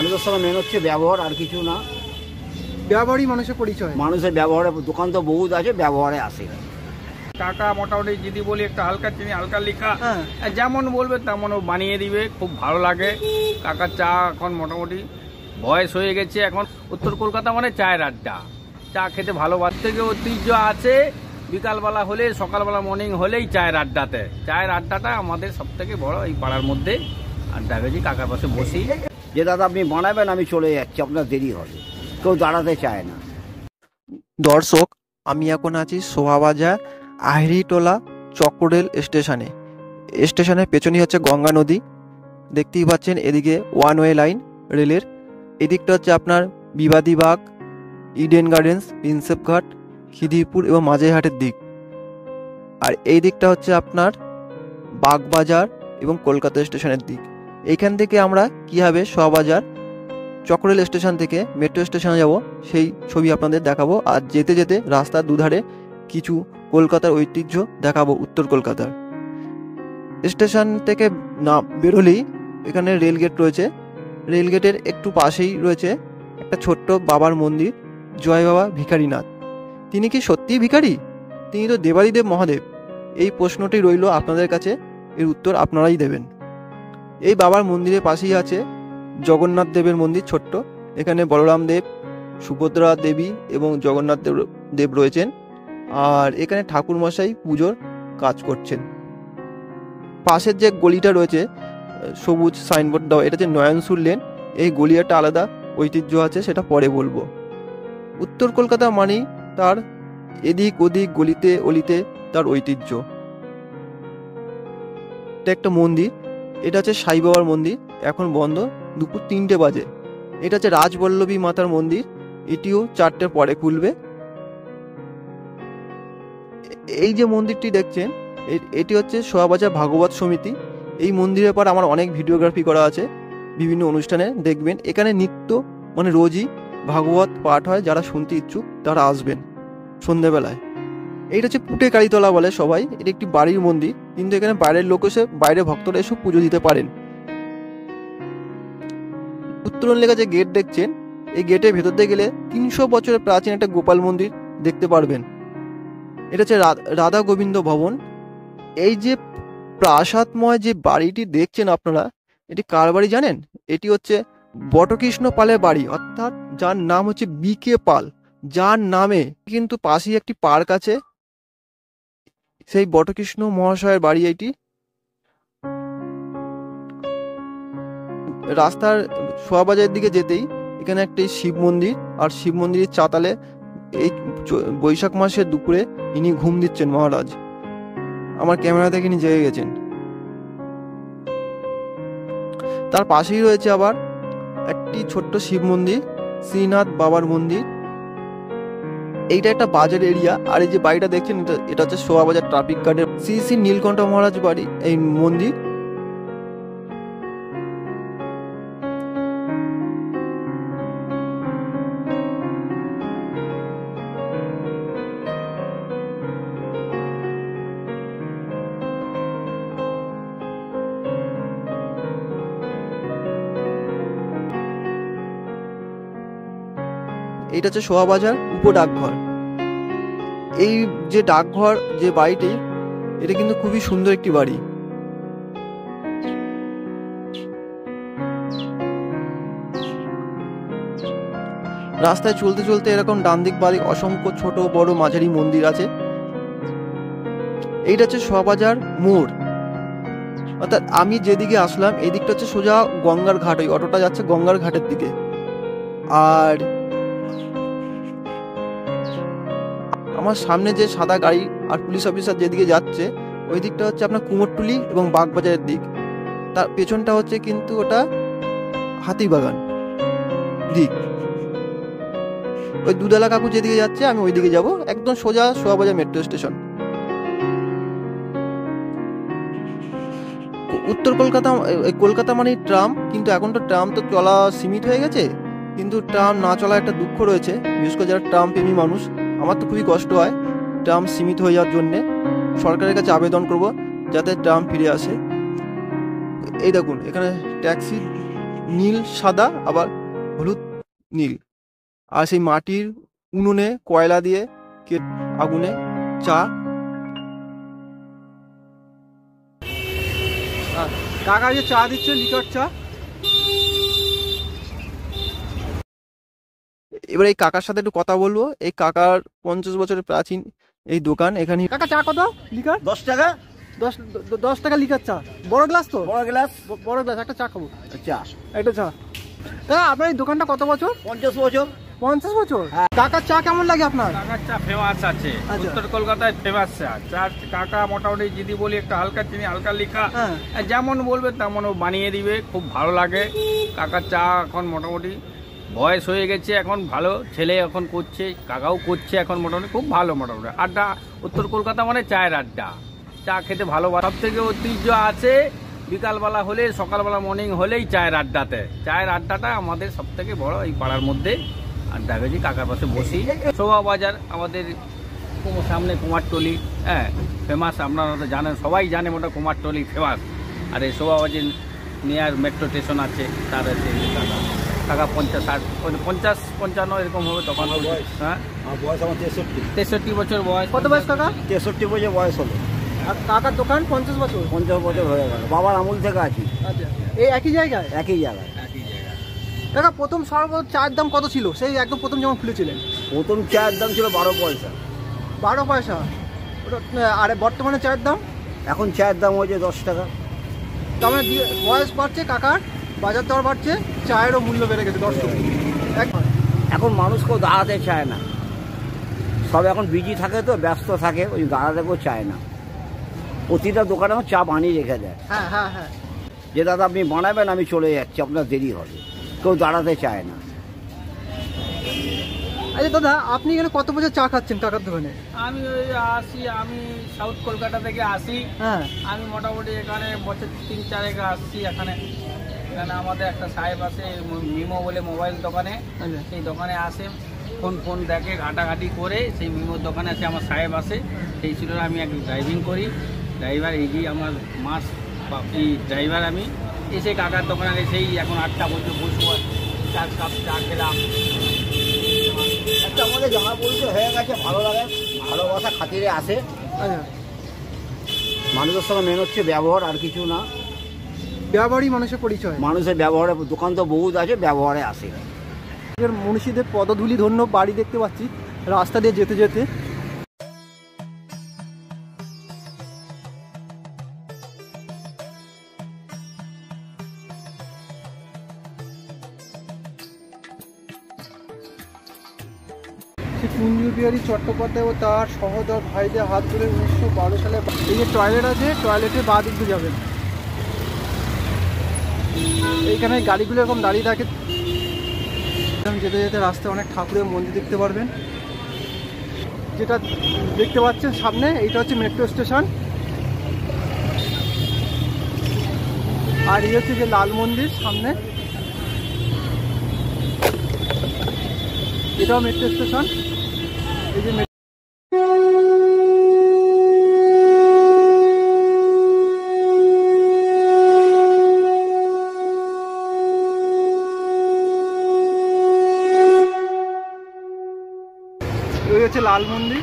মানুষের সঙ্গে মেন হচ্ছে ব্যবহার, আর কিছু না। ব্যবহারই মানুষের পরিচয়। মানুষের ব্যবহারে, দোকান তো বহুত আছে, ব্যবহারে আসে। টাকা মোটামুটি যদি বলি একটা হালকা চিনি, হালকা লিখা, হ্যাঁ। যেমন বলবে তেমন ও বানিয়ে দিবে, খুব ভালো লাগে। কাকার চা এখন মোটামুটি বয়স হয়ে গেছে, এখন উত্তর কলকাতা মানে চায়ের আড্ডা, চা খেতে ভালোবাসে। থেকে ঐতিহ্য আছে, বিকালবেলা হলে সকালবেলা মর্নিং হলেই চায়ের আড্ডাতে, চায়ের আড্ডাটা আমাদের সব থেকে বড় এই পাড়ার মধ্যে আড্ডা গেছি, কাকার পাশে বসি। যে দাদা আপনি বানাবেন, আমি চলে যাচ্ছি, আপনার দেরি হবে, কেউ দাঁড়াতে চায় না। দর্শক, আমি এখন আছি শোভাবাজার আহিরিটোলা চক্ররেল স্টেশনে। স্টেশনের পেছনেই হচ্ছে গঙ্গা নদী, দেখতেই পাচ্ছেন। এদিকে ওয়ান ওয়ে লাইন রেলের, এদিকটা হচ্ছে আপনার বিবাদীবাগ, ইডেন গার্ডেন্স, প্রিন্সেপ ঘাট, খিদিরপুর এবং মাঝেরহাটের দিক। আর এই দিকটা হচ্ছে আপনার বাগবাজার এবং কলকাতা স্টেশনের দিক। এইখান থেকে আমরা কীভাবে শোভাবাজার চক্ররেল স্টেশন থেকে মেট্রো স্টেশনে যাব সেই ছবি আপনাদের দেখাবো। আর যেতে যেতে রাস্তার দুধারে কিছু কলকাতার ঐতিহ্য দেখাবো, উত্তর কলকাতার। স্টেশন থেকে না বেরোলেই এখানে রেলগেট রয়েছে, রেলগেটের একটু পাশেই রয়েছে একটা ছোট্ট বাবার মন্দির, জয় বাবা ভিখারিনাথ। তিনি কি সত্যিই ভিখারি? তিনি তো দেবাদিদেব মহাদেব। এই প্রশ্নটি রইল আপনাদের কাছে, এর উত্তর আপনারাই দেবেন। এই বাবার মন্দিরের পাশেই আছে জগন্নাথ দেবের মন্দির ছোট্ট। এখানে বলরাম দেব, সুভদ্রা দেবী এবং জগন্নাথ দেব রয়েছেন। আর এখানে ঠাকুরমশাই পুজোর কাজ করছেন। পাশের যে গলিটা রয়েছে সবুজ সাইনবোর্ড দেওয়া, এটা হচ্ছে নয়নসুর লেন। এই গলিয়াটা আলাদা ঐতিহ্য আছে, সেটা পরে বলবো। উত্তর কলকাতা মানেই তার এদিক ওদিক গলিতে অলিতে তার ঐতিহ্য। এটা একটা মন্দির, এটা হচ্ছে সাই বাবার মন্দির, এখন বন্ধ, দুপুর 3টে বাজে। এটা হচ্ছে রাজবল্লভী মাতার মন্দির, এটিও 4টের পরে খুলবে। এই যে মন্দিরটি দেখছেন, এটি হচ্ছে শোভাবাজার ভাগবত সমিতি। এই মন্দিরের পর আমার অনেক ভিডিওগ্রাফি করা আছে, বিভিন্ন অনুষ্ঠানে দেখবেন। এখানে নিত্য মানে রোজই ভাগবত পাঠ হয়, যারা শুনতে ইচ্ছুক তারা আসবেন সন্ধ্যেবেলায়। এইটা হচ্ছে পুটে কালীতলা বলে সবাই, এটি একটি বাড়ির মন্দির, কিন্তু এখানে বাইরের লোক এসে, বাইরে ভক্তরা এসে পুজো দিতে পারেন। উত্তরণ লেখা যে গেট দেখছেন, এই গেটের ভেতর দিয়ে গেলে 300 বছরের প্রাচীন একটা গোপাল মন্দির দেখতে পারবেন। এটা হচ্ছে রাধা গোবিন্দ ভবন। এই যে প্রাসাদময় যে বাড়িটি দেখছেন আপনারা, এটি কার বাড়ি জানেন? এটি হচ্ছে বটকৃষ্ণ পালের বাড়ি, অর্থাৎ যার নাম হচ্ছে BK পাল, যার নামে কিন্তু পাশেই একটি পার্ক আছে, সেই বটকৃষ্ণ মহাশয়ের বাড়ি এটি। রাস্তার শোভাবাজারের দিকে যেতেই এখানে একটি শিব মন্দির, আর শিব মন্দিরের চাতালে এই বৈশাখ মাসের দুপুরে ইনি ঘুম দিচ্ছেন মহারাজ। আমার ক্যামেরা দেখে ইনি জেগে গেছেন। তার পাশেই রয়েছে আবার একটি ছোট্ট শিব মন্দির, শ্রীনাথ বাবার মন্দির। এইটা একটা বাজার এরিয়া। আর এই যে বাড়িটা দেখছেন, এটা হচ্ছে শোভাবাজার ট্রাফিক গার্ডের শ্রী শ্রী নীলকণ্ঠ মহারাজ বাড়ি, এই মন্দির। এইটা হচ্ছে শোভাবাজার উপ ডাকঘর। এই যে ডাকঘর, যে বাড়িটি, এটা কিন্তু খুবই সুন্দর একটি বাড়ি। রাস্তায় চলতে চলতে এরকম ডান দিক বাড়ি অসংখ্য ছোট বড় মাঝারি মন্দির আছে। এইটা হচ্ছে শোভাবাজার মোড়, অর্থাৎ আমি যেদিকে আসলাম এই দিকটা হচ্ছে সোজা গঙ্গার ঘাট, ওই অটোটা যাচ্ছে গঙ্গার ঘাটের দিকে। আর আমার সামনে যে সাদা গাড়ি আর পুলিশ অফিসার যেদিকে যাচ্ছে, ওই দিকটা হচ্ছে আপনার কুমোরটুলি এবং বাগবাজারের দিক। তার পেছনটা হচ্ছে কিন্তু ওটা হাতিবাগান দিক। ওই দুধালা কাকু যেদিকে যাচ্ছে আমি ওই দিকে যাব, একদম সোজা শোভাবাজার মেট্রো স্টেশন। উত্তর কলকাতা, কলকাতা মানে ট্রাম, কিন্তু এখন তো ট্রাম তো চলা সীমিত হয়ে গেছে, কিন্তু ট্রাম না চলা একটা দুঃখ রয়েছে, বিশেষ করে যারা ট্রাম প্রেমী মানুষ। আমার তো খুবই কষ্ট হয় ট্রাম সীমিত হয়ে যাওয়ার জন্যে। সরকারের কাছে আবেদন করব যাতে ট্রাম ফিরে আসে। এই দেখুন এখানে ট্যাক্সি নীল সাদা আবার হলুদ নীল। আর সেই মাটির উনুনে কয়লা দিয়ে আগুনে চা। কাকা যে চা দিচ্ছে লিকার চা, এবার এই কাকার সাথে একটু কথা বলবো। এই কাকার 50 বছরের প্রাচীন এই দোকান। এখানে কাকা চা কত লিকার? 10 টাকা 10 টাকা লিকার চা, বড় গ্লাস তো? বড় গ্লাস বড় গ্লাস, একটা চা খাবো। চা। একটা চা। কাকা আপনার এই দোকানটা কত বছর? 50 বছর। 50 বছর। কাকার চা কেমন লাগে আপনার? কাকার চা ফেমাস আছে, আচ্ছা। উত্তর কলকাতায় ফেমাস চা। চা কাকা মোটামুটি যদি বলি একটা হালকা চিনি হালকা লিখা, হ্যাঁ। যেমন বলবে তেমন ও বানিয়ে দিবে, খুব ভালো লাগে। কাকার চা এখন মোটামুটি বয়স হয়ে গেছে, এখন ভালো ছেলে এখন করছে, কাকাও করছে এখন মোটামুটি খুব ভালো। মোটামুটি আড্ডা, উত্তর কলকাতা মানে চায়ের আড্ডা, চা খেতে ভালো। সব থেকে ঐতিহ্য আছে বিকালবেলা হলে, সকালবেলা মর্নিং হলেই চায়ের আড্ডাতে। চায়ের আড্ডাটা আমাদের সব থেকে বড় এই পাড়ার মধ্যে আড্ডা গেছি, কাকার পাশে বসি। শোভা বাজার আমাদের সামনে কুমারটলি, হ্যাঁ ফেমাস, আপনারা তো জানেন, সবাই জানে মোটা কুমারটলি ফেমাস। আর এই শোভা বাজার নিয়ার মেট্রো স্টেশন আছে, তার আছে কাকা। কাকা 50-55 এরকম হবে তখন। হ্যাঁ বয়স আমার 63। 63 বছর বয়স। কত বয়স কাকা? 63 বছর বয়স হলো। আর কাকার দোকান 50 বছর? 50 বছর হয়ে গেল, বাবার আমল থেকে আছি আচ্ছা, এই একই জায়গায়? একই জায়গায়। কাকা প্রথম সর্বোচ্চ চায়ের দাম কত ছিল সেই একদম প্রথম যখন খুলেছিলেন? প্রথম চায়ের দাম ছিল 12 পয়সা। 12 পয়সা। ওটা আর বর্তমানে চায়ের দাম? এখন চায়ের দাম হয়েছে 10 টাকা। তার মানে বয়স বাড়ছে কাকার, বাজার দর বাড়ছে, চায়েরও মূল্য বেড়ে গেছে। দর্শক এখন মানুষ কেউ দাঁড়াতে চায় না, সব এখন বিজি থাকে তো, ব্যস্ত থাকে, ওই দাঁড়াতে কেউ চায় না। প্রতিটা দোকানে চা বানিয়ে রেখে দেয়, হ্যাঁ হ্যাঁ হ্যাঁ, যে দাদা আপনি বানাবেন আমি চলে যাচ্ছি, আপনার দেরি হবে, কেউ দাঁড়াতে চায় না। আচ্ছা দাদা, আপনি এখানে কত বছর চা খাচ্ছেন কাকার দোকানে? আমি ওই আসি, আমি সাউথ কলকাতা থেকে আসি। হ্যাঁ, আমি মোটামুটি এখানে বছর 3-4 আসছি। এখানে আমাদের একটা সাহেব আছে মিমো বলে মোবাইল দোকানে, আচ্ছা। সেই দোকানে আসে, ফোন দেখে ঘাটাঘাটি করে সেই মিমোর দোকানে আছে আমার সাহেব আসে, সেই ছিল আমি এক ড্রাইভিং করি, ড্রাইভার এই যে আমার মাস এই ড্রাইভার আমি। এসে কাকার দোকানে সেই এখন 8টা বছর বসবো, 4 কাপ চা খেলাম। একটা আমাদের জামা পরিচয় হয়ে গেছে, ভালো লাগে, ভালোবাসা খাতিরে আসে। আচ্ছা, মানুষের সঙ্গে মেন হচ্ছে ব্যবহার, আর কিছু না। ব্যবহারই মানুষের পরিচয়। মানুষের ব্যবহারে, দোকান তো বহুত আছে, ব্যবহারে আসে। মনীষীদের পদধূলি ধন্য বাড়ি দেখতে পাচ্ছি রাস্তা দিয়ে যেতে যেতে। কুঞ্জবিহারী চট্টোপাধ্যায় ও তার সহোদর ভাইদের হাত ধরে 1912 সালে এই যে টয়লেট আছে, টয়লেটের বাঁ দিক দিয়ে যাবেন। এইখানে গাড়িগুলো এরকম দাঁড়িয়ে থাকে। যেতে যেতে রাস্তায় অনেক ঠাকুরের মন্দির দেখতে পারবেন। যেটা দেখতে পাচ্ছেন সামনে, এইটা হচ্ছে মেট্রো স্টেশন। আর এই হচ্ছে যে লাল মন্দির সামনে, এটাও মেট্রো স্টেশন। এই যে হচ্ছে লাল মন্দির।